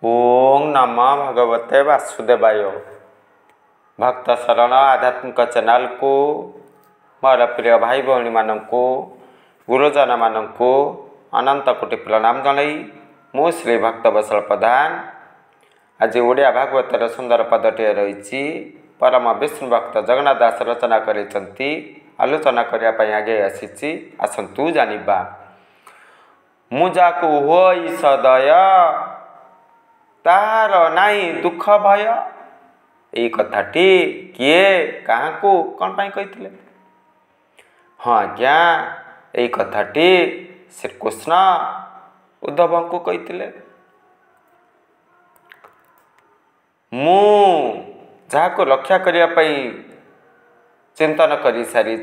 ओं नमो भगवते वासुदेवाय। भक्त शरण आध्यात्मिक चैनल को मोर प्रिय भाई भौणी मानू गुरुजन मानू अनंत कोटि प्रणाम जनाई मु श्री भक्त वत्सल प्रधान आज ओडिया भागवतर सुंदर पदटे रही परम विष्णु भक्त जगन्नाथ दास रचना करती आलोचना करने आगे आसी आसतु जानिबा। मुजाकु होई सदय तार नाई दुख भय। यही कथाटी किए क्या कौन पाई कही? हाँ आज्ञा, यही कथाटी श्रीकृष्ण उद्धव को कही। मु जहाँ रक्षा करने चिंतन कर सारी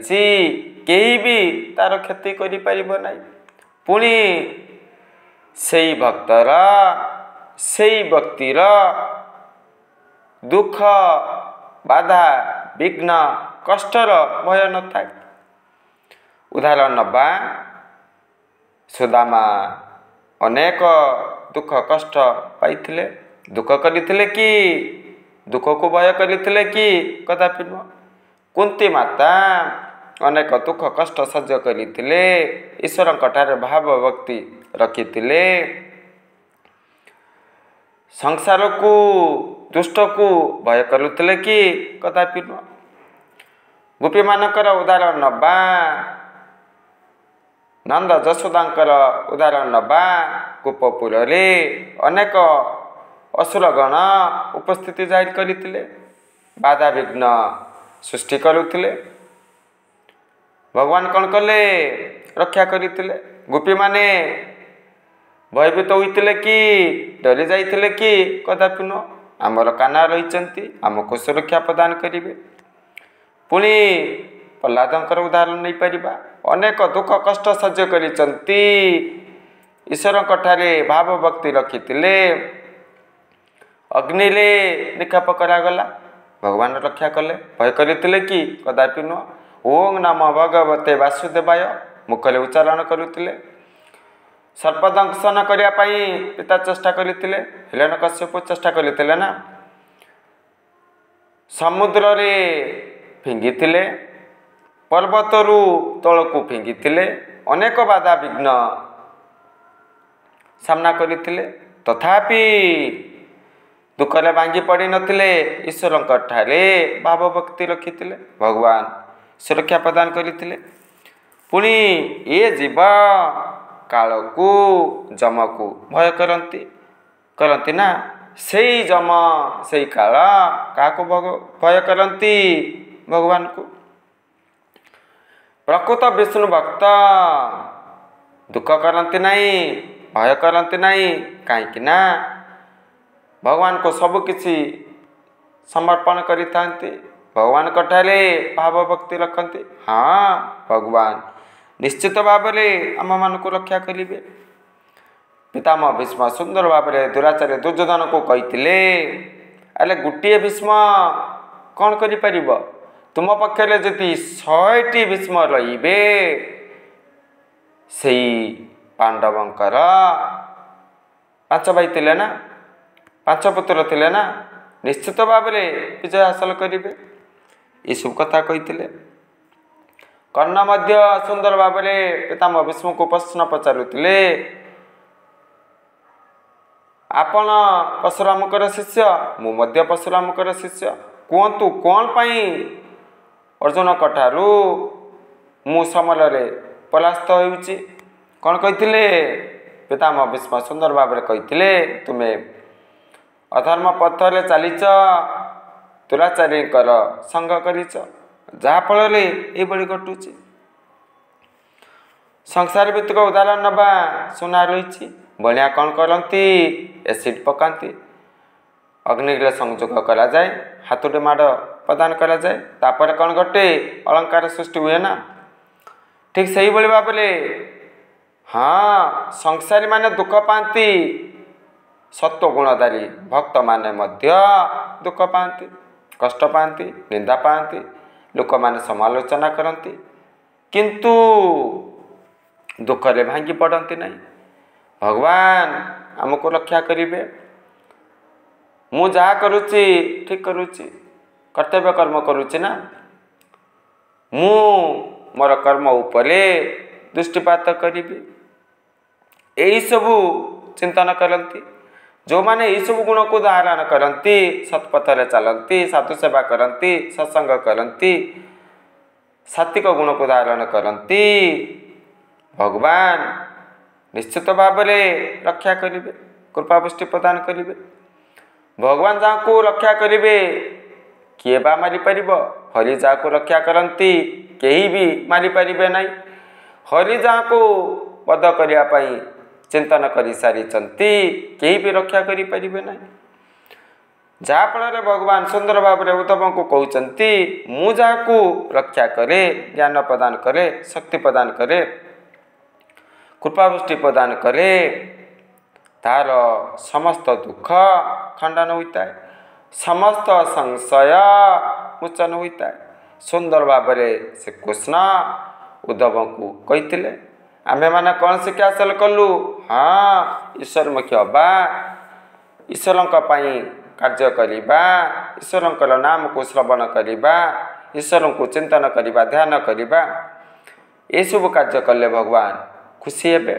कहीं भी तार क्षति कर पुणी से भक्तर से व्यक्तिर दुख बाधा विघ्न कष्टर भय न था। उदाहरण नवा, सुदामा अनेक दुख कष्ट पाई दुख करते कि दुख को भय करते कि कदापि नुह। कुंती माता अनेक दुख कष्ट सह्य करते ईश्वर भाव भक्ति रखी संसार को दुष्ट को भय करुले कि कदापि नुह। गोपी मानकर उदाहरण नवा, नंद जशोदांकर उदाहरण नवा। गोपपुर अनेक असुरगण उपस्थिति जाहिर करते बाधा विघ्न सृष्टि करुले। भगवान कौन कले? रक्षा करते। गोपी माने भयभीत होते कि डरी जाते कि कदापि नुह। आमर काना रही आमको सुरक्षा प्रदान करेंगे। पुणी प्रहलादंकर उदाहरण नहीं पारिबा। अनेक दुख कष्ट सह्य करिसंती ईश्वर ठारे भाव भक्ति रखिथिले। अग्नि निक्षेप करागला, भगवान रक्षा कले। भय करते कि कदापि नुह। ओं नमो भगवते वासुदेवाय मुखले उच्चारण करुले। सर्पदंशन करने पिता चेष्टा करते हिरण्यकश्यप चेष्टा करते ना। समुद्र रे फिंगी पर्वतरू तलू फिंगी अनेक बाधा विघ्न सामना करते तथापि दुखरे भांगी पड़ी नथिले। ईश्वर ठारे भाव भक्ति रखिते भगवान सुरक्षा प्रदान करते। पुणी ये जीव काल को जम को भय करती ना। से जम से काल क्या भय करती? भगवान को। प्रकृत विष्णु भक्त दुख करती नहीं, भय करती नहीं। कहीं भगवान को सबकिछि समर्पण करि थांती। भगवान कठारे भाव भक्ति रखती। हाँ, भगवान निश्चित भाव में आम मान को रक्षा करेंगे। पितामह भीष्म सुंदर भाव में दुराचार्य दुर्योधन को कही अरे गोटे भीष्म कौन कर तुम पक्षरे जदि 100टी भीष्म रे से पांडवंकर 5 भाई थे ना, 5 पुत्र थे ना, निश्चित भाव में विजय हासिल करेंगे। ये सब कथा कही। कर्ण मध्य सुंदर भाव में पितामह भीष्म को प्रश्न पचारुले, आपण परशुरामकर शिष्य, मु मध्य परशुरामकर शिष्य, कहतु कौन पाई अर्जुन कठारू मु समल परास्त होउची? कौन कही? पितामह भीष्म सुंदर भाव में कही, तुम्हें अधर्म पथरे चलीच, दुराचारी संग करिच, जहाँफल ये घटुची। संसार भित्तिक उदाहरण नवा सुना रही। बणिया कौन करती? एसिड पकाती, अग्निग्र संयोग करा जाए, हाथुटे माड़ प्रदान करा जाए, तापर कौन घटे? अलंकार सृष्टि हुए ना। ठीक से ही भाव में हाँ, संसारी माने दुख पाती, सत्व गुणधारी भक्त माने मध्य दुख पाती, कष्ट पाती, निंदा पाती, लोक माने समालोचना करती, किंतु दुखरे भांगी पड़ती नहीं। भगवान आमको रक्षा करेंगे। ମୁଁ ଯାହା କରୁଛି ଠିକ୍ କରୁଛି, କର୍ତ୍ତବ୍ୟ କର୍ମ କରୁଛି ନା। ମୁଁ ମୋର କର୍ମ ଉପରେ ଦୃଷ୍ଟିପାତ କରିବି। ଏହିସବୁ ଚିନ୍ତନ କରନ୍ତି। ଯେଉଁମାନେ ଏହିସବୁ ଗୁଣକୁ ଧାରଣ କରନ୍ତି, ସତ୍ପଥରେ ଚାଲନ୍ତି, ସାଧୁ ସେବା କରନ୍ତି, ସତ୍ସଙ୍ଗ କରନ୍ତି, ସାତ୍ଵିକ ଗୁଣକୁ ଧାରଣ କରନ୍ତି, ଭଗବାନ ନିଶ୍ଚିତ ଭାବରେ ରକ୍ଷା କରିବେ, କୃପାବୃଷ୍ଟି ପ୍ରଦାନ କରିବେ। ଭଗବାନ ଯାହାକୁ ରକ୍ଷା କରିବେ କିଏ ବା ମାରିପାରିବ? ହରି ଯାହାକୁ ରକ୍ଷା କରନ୍ତି କେହି ବି ମାରିପାରିବେ ନାହିଁ। ହରି ଯାହାକୁ ବଧ କରିବା ପାଇଁ ଚିନ୍ତନ କରିସାରିଛନ୍ତି କେହି ବି ରକ୍ଷା କରିପାରିବେ ନାହିଁ। ଯାହାଫଳରେ ଭଗବାନ ସୁନ୍ଦର ଭାବରେ ଉଦ୍ଧବଙ୍କୁ କହୁଛନ୍ତି, ମୁଁ ଯାହାକୁ ରକ୍ଷା କରେ, ଜ୍ଞାନ ପ୍ରଦାନ କରେ, ଶକ୍ତି ପ୍ରଦାନ କରେ, କୃପାବୃଷ୍ଟି ପ୍ରଦାନ କରେ, ତାର ସମସ୍ତ ଦୁଃଖ ଖଣ୍ଡନ ହୋଇଥାଏ, ସମସ୍ତ ସଂଶୟ ମୋଚନ ହୋଇଥାଏ। ସୁନ୍ଦର ଭାବରେ ଶ୍ରୀକୃଷ୍ଣ ଉଦ୍ଧବଙ୍କୁ କହିଥିଲେ। ଆମ୍ଭେମାନେ କ'ଣ ଶିକ୍ଷା ହାସଲ କଲୁ? ହଁ, ଈଶ୍ୱରମୁଖୀ ହେବା, ଈଶ୍ୱରଙ୍କ ପାଇଁ କାର୍ଯ୍ୟ କରିବା, ଈଶ୍ୱରଙ୍କର ନାମକୁ ଶ୍ରବଣ କରିବା, ଈଶ୍ୱରଙ୍କୁ ଚିନ୍ତନ କରିବା, ଧ୍ୟାନ କରିବା। ଏସବୁ କାର୍ଯ୍ୟ କଲେ ଭଗବାନ ଖୁସି ହେବେ,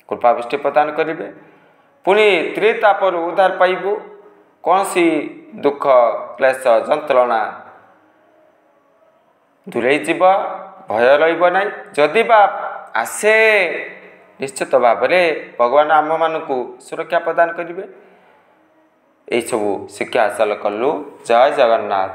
କୃପାବୃଷ୍ଟି ପ୍ରଦାନ କରିବେ। ପୁଣି ତ୍ରିତାପରୁ ଉଦ୍ଧାର ପାଇବୁ। କୌଣସି ଦୁଃଖ କ୍ଲେଶ ଯନ୍ତ୍ରଣା ଦୂରେଇ ଯିବ, ଭୟ ରହିବ ନାହିଁ। ଯଦି ବା ଆସେ ନିଶ୍ଚିତ ଭାବରେ ଭଗବାନ ଆମମାନଙ୍କୁ ସୁରକ୍ଷା ପ୍ରଦାନ କରିବେ। ଏହିସବୁ ଶିକ୍ଷା ହାସଲ କଲୁ। ଜୟ ଜଗନ୍ନାଥ।